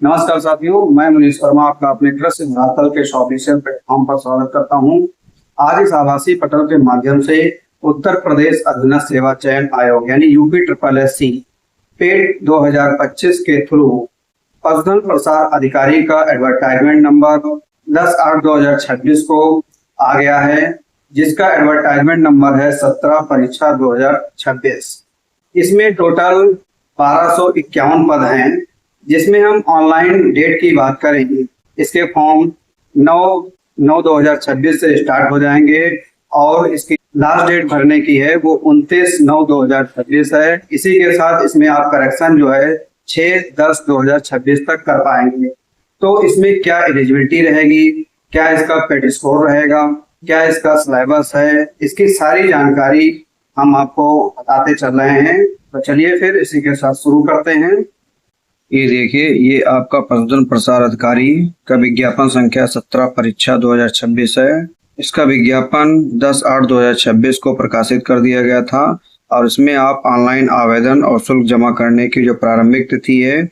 नमस्कार साथियों, मैं मनीष वर्मा आपका अपने कृषि धरातल के ऑफिशियल प्लेटफॉर्म पर स्वागत करता हूं। आज इस आभासी पटल के माध्यम से उत्तर प्रदेश अधीनस्थ सेवा चयन आयोग यानी यूपी ट्रिपल एससी पेट 2025 के थ्रू पशुधन प्रसार अधिकारी का एडवर्टाइजमेंट नंबर 10/8/2026 को आ गया है, जिसका एडवर्टाइजमेंट नंबर है 17 परीक्षा 2026। इसमें टोटल 1251 पद हैं, जिसमें हम ऑनलाइन डेट की बात करेंगे। इसके फॉर्म 9/9/2026 से स्टार्ट हो जाएंगे और इसकी लास्ट डेट भरने की है वो 29/9/2026 है। इसी के साथ इसमें आप करेक्शन जो है 6/10/2026 तक कर पाएंगे। तो इसमें क्या एलिजिबिलिटी रहेगी, क्या इसका पेट स्कोर रहेगा, क्या इसका सिलेबस है, इसकी सारी जानकारी हम आपको बताते चल रहे हैं। तो चलिए फिर इसी के साथ शुरू करते हैं। ये देखिए, ये आपका पशुधन प्रसार अधिकारी का विज्ञापन संख्या 17 परीक्षा 2026 है। इसका विज्ञापन 10/8/2026 को प्रकाशित कर दिया गया था और इसमें आप ऑनलाइन आवेदन और शुल्क जमा करने की जो प्रारंभिक तिथि है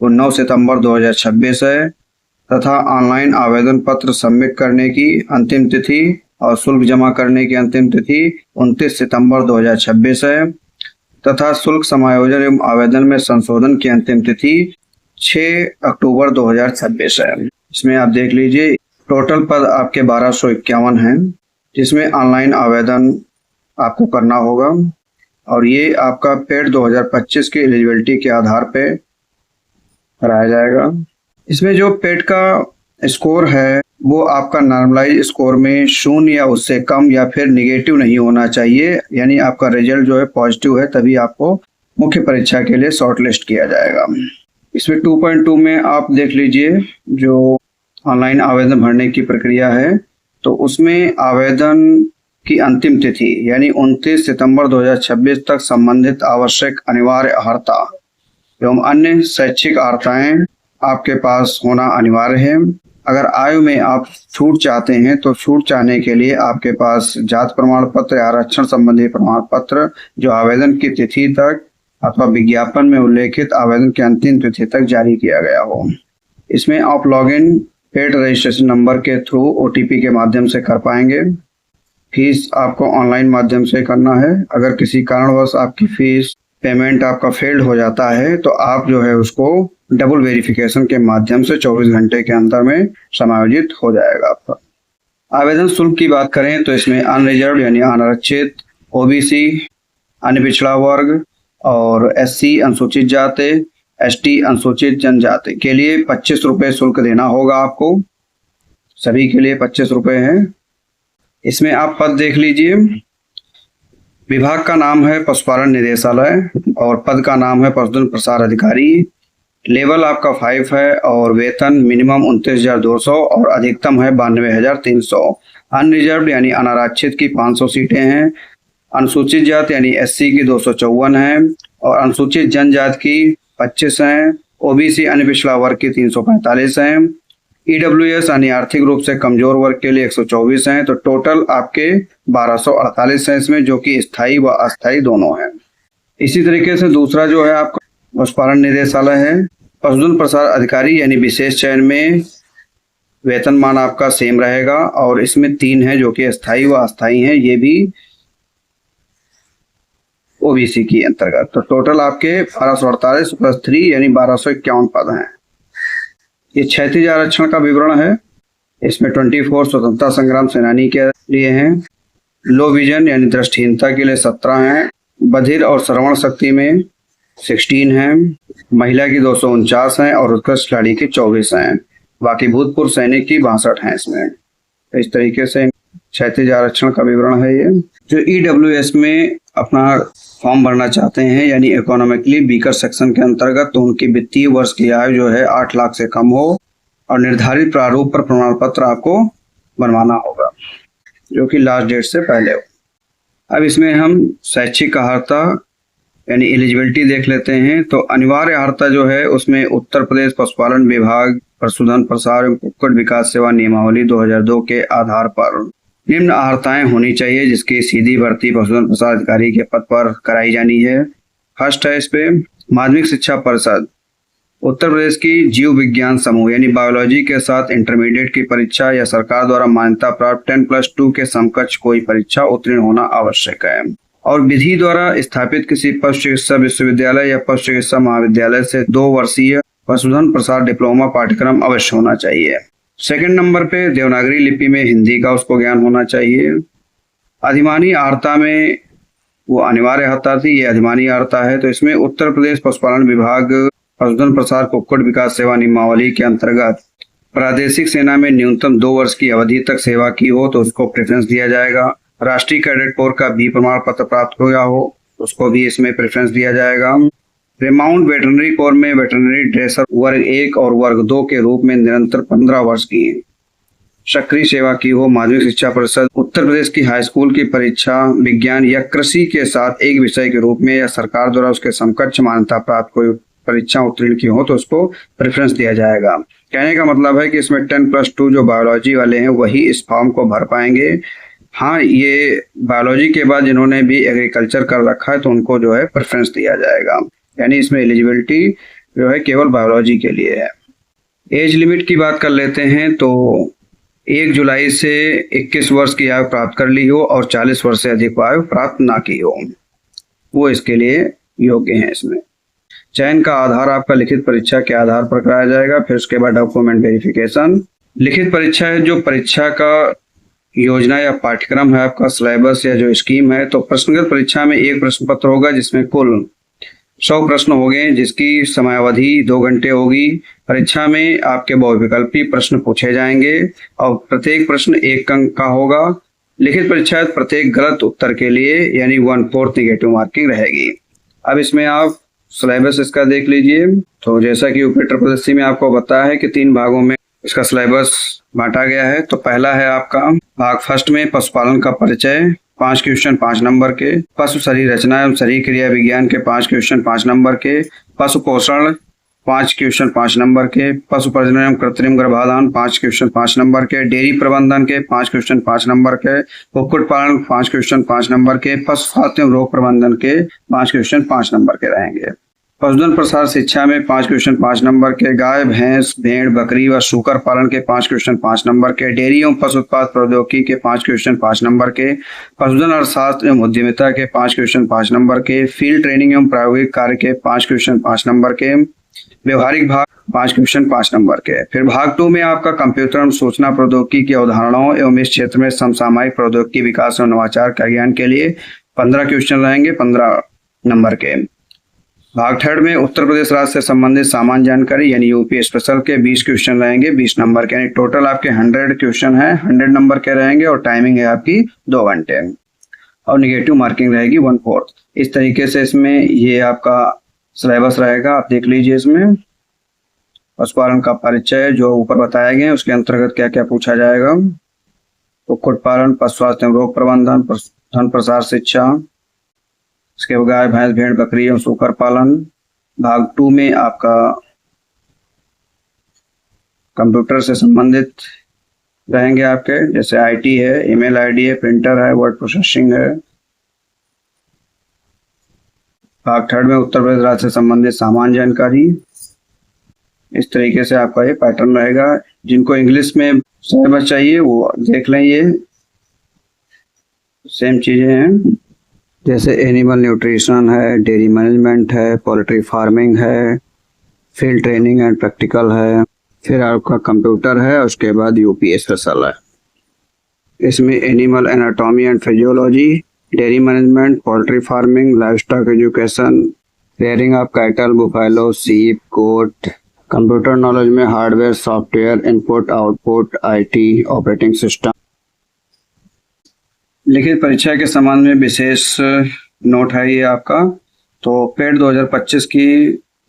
वो 9 सितंबर 2026 है तथा ऑनलाइन आवेदन पत्र सबमिट करने की अंतिम तिथि और शुल्क जमा करने की अंतिम तिथि 29 सितंबर 2026 है तथा शुल्क समायोजन एवं आवेदन में संशोधन की अंतिम तिथि 6 अक्टूबर 2026 है। इसमें आप देख लीजिए, टोटल पद आपके 1251 हैं, जिसमें ऑनलाइन आवेदन आपको करना होगा और ये आपका पेट 2025 की एलिजिबिलिटी के आधार पे कराया जाएगा। इसमें जो पेट का स्कोर है वो आपका नॉर्मलाइज स्कोर में 0 या उससे कम या फिर निगेटिव नहीं होना चाहिए, यानी आपका रिजल्ट जो है पॉजिटिव है, तभी आपको मुख्य परीक्षा के लिए शॉर्टलिस्ट किया जाएगा। इसमें 2.2 में आप देख लीजिए, जो ऑनलाइन आवेदन भरने की प्रक्रिया है तो उसमें आवेदन की अंतिम तिथि यानी 29 सितंबर 2026 तक संबंधित आवश्यक अनिवार्य अर्हता एवं अन्य शैक्षिक अर्हताएं आपके पास होना अनिवार्य है। अगर आयु में आप छूट चाहते हैं तो छूट चाहने के लिए आपके पास जात प्रमाण पत्र या आरक्षण संबंधी प्रमाण पत्र जो आवेदन की तिथि तक अथवा विज्ञापन में उल्लेखित आवेदन की अंतिम तिथि तक जारी किया गया हो। इसमें आप लॉगिन पेड रजिस्ट्रेशन नंबर के थ्रू OTP के माध्यम से कर पाएंगे। फीस आपको ऑनलाइन माध्यम से करना है। अगर किसी कारणवश आपकी फीस पेमेंट आपका फेल्ड हो जाता है तो आप जो है उसको डबल वेरिफिकेशन के माध्यम से 24 घंटे के अंदर में समायोजित हो जाएगा आपका। आवेदन शुल्क की बात करें तो इसमें अनरिजर्व यानी अनारक्षित, OBC अन्य पिछड़ा वर्ग और SC अनुसूचित जाति, ST अनुसूचित जनजाति के लिए 25 रुपये शुल्क देना होगा आपको। सभी के लिए 25 रुपये है। इसमें आप पद देख लीजिए। विभाग का नाम है पशुपालन निदेशालय और पद का नाम है पशुधन प्रसार अधिकारी। लेवल आपका 5 है और वेतन मिनिमम 29,200 और अधिकतम है 92,300। अनरिजर्व यानी अनारक्षित की 500 सीटें हैं। अनुसूचित जाति यानी SC की 254 है और अनुसूचित जनजाति की 25 हैं। OBC अन्य पिछड़ा वर्ग की 345 हैं। EWS यानी आर्थिक रूप से कमजोर वर्ग के लिए 124 हैं। तो टोटल आपके 1248 हैं इसमें, जो कि स्थायी व अस्थायी दोनों हैं। इसी तरीके से दूसरा जो है आपका पशुपालन निदेशालय है। पशुधन प्रसार अधिकारी यानी विशेष चयन में वेतनमान आपका सेम रहेगा और इसमें 3 है जो कि स्थायी व अस्थायी हैं, ये भी OBC की अंतर्गत। तो टोटल आपके 1248 + 3 यानी 1251 पद हैं। ये क्षैतिज आरक्षण का विवरण है। इसमें 24 स्वतंत्रता संग्राम सेनानी के लिए हैं। लो विजन यानी दृष्टिहीनता के लिए 17 हैं। बधिर और श्रवण शक्ति में 16 हैं। महिला की 249 हैं और उत्कृष्ट खिलाड़ी की 24 हैं। बाकी भूतपूर्व सैनिक की 62 हैं इसमें। तो इस तरीके से क्षैतिज आरक्षण का विवरण है। ये जो EWS में अपना फॉर्म भरना चाहते हैं यानी इकोनॉमिकली वीकर सेक्शन के अंतर्गत, तो उनकी वित्तीय वर्ष की आयु जो है 8 लाख से कम हो और निर्धारित प्रारूप पर प्रमाण पत्र आपको बनवाना होगा जो कि लास्ट डेट से पहले हो। अब इसमें हम शैक्षिक अर्हता यानी एलिजिबिलिटी देख लेते हैं। तो अनिवार्य अर्हता जो है उसमें उत्तर प्रदेश पशुपालन विभाग पशुधन प्रसार एवं कुक्कुट विकास सेवा नियमावली 2002 के आधार पर निम्न अर्हताएं होनी चाहिए, जिसकी सीधी भर्ती पशुधन प्रसार अधिकारी के पद पर कराई जानी है। फर्स्ट है इस पे माध्यमिक शिक्षा परिषद उत्तर प्रदेश की जीव विज्ञान समूह यानी बायोलॉजी के साथ इंटरमीडिएट की परीक्षा या सरकार द्वारा मान्यता प्राप्त 10+2 के समकक्ष कोई परीक्षा उत्तीर्ण होना आवश्यक है। और विधि द्वारा स्थापित किसी पशु चिकित्सा विश्वविद्यालय या पशु चिकित्सा महाविद्यालय से 2 वर्षीय पशुधन प्रसार डिप्लोमा पाठ्यक्रम अवश्य होना चाहिए। सेकंड नंबर पे देवनागरी लिपि में हिंदी का उसको ज्ञान होना चाहिए। अधिमानी आर्ता में वो अनिवार्य होता थी, ये अधिमानी आर्ता है। तो इसमें उत्तर प्रदेश पशुपालन विभाग पशुधन प्रसार कुक्कुट विकास सेवा नियमावली के अंतर्गत प्रादेशिक सेना में न्यूनतम 2 वर्ष की अवधि तक सेवा की हो तो उसको प्रेफरेंस दिया जाएगा। राष्ट्रीय कैडेट कोर का बी प्रमाण पत्र प्राप्त हो गया हो उसको भी इसमें प्रेफरेंस दिया जाएगा। रेमाउंट वेटरनरी कोर में वेटरनरी ड्रेसर वर्ग 1 और वर्ग 2 के रूप में निरंतर 15 वर्ष की सक्रिय सेवा की हो। माध्यमिक शिक्षा परिषद उत्तर प्रदेश की हाई स्कूल की परीक्षा विज्ञान या कृषि के साथ एक विषय के रूप में या सरकार द्वारा उसके समकक्ष मान्यता प्राप्त कोई परीक्षा उत्तीर्ण की हो तो उसको प्रेफरेंस दिया जाएगा। कहने का मतलब है कि इसमें 10+2 जो बायोलॉजी वाले हैं वही इस फॉर्म को भर पाएंगे। हाँ, ये बायोलॉजी के बाद जिन्होंने भी एग्रीकल्चर कर रखा है तो उनको जो है प्रेफरेंस दिया जाएगा। यानी इसमें एलिजिबिलिटी जो है केवल बायोलॉजी के लिए है। एज लिमिट की बात कर लेते हैं तो 1 जुलाई से 21 वर्ष की आयु प्राप्त कर ली हो और 40 वर्ष से अधिक आयु प्राप्त ना की हो, वो इसके लिए योग्य हैं। इसमें चयन का आधार आपका लिखित परीक्षा के आधार पर कराया जाएगा। फिर उसके बाद डॉक्यूमेंट वेरिफिकेशन। लिखित परीक्षा है जो परीक्षा का योजना या पाठ्यक्रम है, आपका सिलेबस या जो स्कीम है। तो प्रश्नगत परीक्षा में 1 प्रश्न पत्र होगा जिसमें कुल 100 प्रश्न होंगे जिसकी समयावधि 2 घंटे होगी। परीक्षा में आपके बहुविकल्पी प्रश्न पूछे जाएंगे और प्रत्येक प्रश्न 1 अंक का होगा। लिखित परीक्षा प्रत्येक गलत उत्तर के लिए यानी 1/4 नेगेटिव मार्किंग रहेगी। अब इसमें आप सिलेबस इसका देख लीजिए। तो जैसा कि ऊपर प्रदर्शी में आपको बताया है कि 3 भागों में इसका सिलेबस बांटा गया है। तो पहला है आपका भाग फर्स्ट में पशुपालन का परिचय 5 क्वेश्चन 5 नंबर के, पशु शरीर रचना एवं शरीर क्रिया विज्ञान के 5 क्वेश्चन 5 नंबर के, पशु पोषण 5 क्वेश्चन 5 नंबर के, पशु प्रजनन एवं कृत्रिम गर्भाधान 5 क्वेश्चन 5 नंबर के, डेयरी प्रबंधन के 5 क्वेश्चन 5 नंबर के, कुक्कुट पालन 5 क्वेश्चन 5 नंबर के, पशु स्वास्थ्य एवं रोग प्रबंधन के 5 क्वेश्चन 5 नंबर के रहेंगे। पशुधन प्रसार शिक्षा में 5 क्वेश्चन 5 नंबर के, गाय भैंस भेड़ बकरी व सूकर पालन के 5 क्वेश्चन 5 नंबर के, डेयरी एवं पशु उत्पाद प्रौद्योगिकी के 5 क्वेश्चन 5 नंबर के, पशुधन अर्थशास्त्र एवं उद्यमिता के 5 क्वेश्चन 5 नंबर के, फील्ड ट्रेनिंग एवं प्रायोगिक कार्य के 5 क्वेश्चन 5 नंबर के, व्यवहारिक भाग 5 क्वेश्चन 5 नंबर के। फिर भाग 2 में आपका कंप्यूटर एवं सूचना प्रौद्योगिकी की अवधारणाओं एवं इस क्षेत्र में समसामयिक प्रौद्योगिकी विकास और नवाचार का ज्ञान के लिए 15 क्वेश्चन रहेंगे 15 नंबर के। भाग 3 में उत्तर प्रदेश राज्य से संबंधित सामान्य जानकारी यानी यूपी स्पेशल के 20 क्वेश्चन रहेंगे 20 नंबर के। यानी टोटल आपके 100 क्वेश्चन है 100 नंबर के रहेंगे और टाइमिंग है आपकी 2 घंटे और निगेटिव मार्किंग रहेगी 1/4। इस तरीके से इसमें ये आपका सिलेबस रहेगा, आप देख लीजिए। इसमें पशुपालन का परिचय जो ऊपर बताया गया है उसके अंतर्गत क्या क्या पूछा जाएगा। कुक्कुट पालन, पशु स्वास्थ्य एवं रोग प्रबंधन, पशुधन प्रसार शिक्षा, इसके बाद गाय भैंस भेड़ बकरी और सूकर पालन। भाग 2 में आपका कंप्यूटर से संबंधित रहेंगे आपके, जैसे आईटी है, ईमेल आईडी है, प्रिंटर है, वर्ड प्रोसेसिंग है। भाग 3 में उत्तर प्रदेश राज्य से संबंधित सामान्य जानकारी। इस तरीके से आपका ये पैटर्न रहेगा। जिनको इंग्लिश में सिलेबस चाहिए वो देख लें, ये सेम चीजें हैं जैसे एनिमल न्यूट्रिशन है, डेयरी मैनेजमेंट है, पोल्ट्री फार्मिंग है, फील्ड ट्रेनिंग एंड प्रैक्टिकल है, फिर आपका कंप्यूटर है, उसके बाद यूपी स्पेशल है। इसमें animal anatomy and physiology, dairy management, poultry farming, livestock education, rearing of cattle, buffalo, सीप, गोट, कंप्यूटर नॉलेज में hardware, software, input output, IT, operating system. लिखित परीक्षा के संबंध में विशेष नोट है ये आपका। तो पेड 2025 की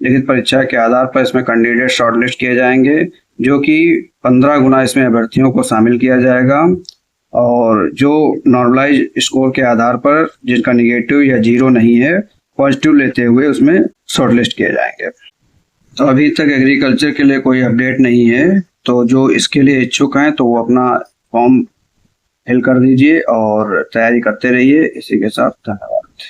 लिखित परीक्षा के आधार पर इसमें कैंडिडेट शॉर्टलिस्ट किए जाएंगे जो कि 15 गुना इसमें अभ्यर्थियों को शामिल किया जाएगा और जो नॉर्मलाइज स्कोर के आधार पर जिनका निगेटिव या 0 नहीं है पॉजिटिव लेते हुए उसमें शॉर्टलिस्ट किए जाएंगे। तो अभी तक एग्रीकल्चर के लिए कोई अपडेट नहीं है, तो जो इसके लिए इच्छुक हैं तो वो अपना फॉर्म फिल कर दीजिए और तैयारी करते रहिए। इसी के साथ धन्यवाद।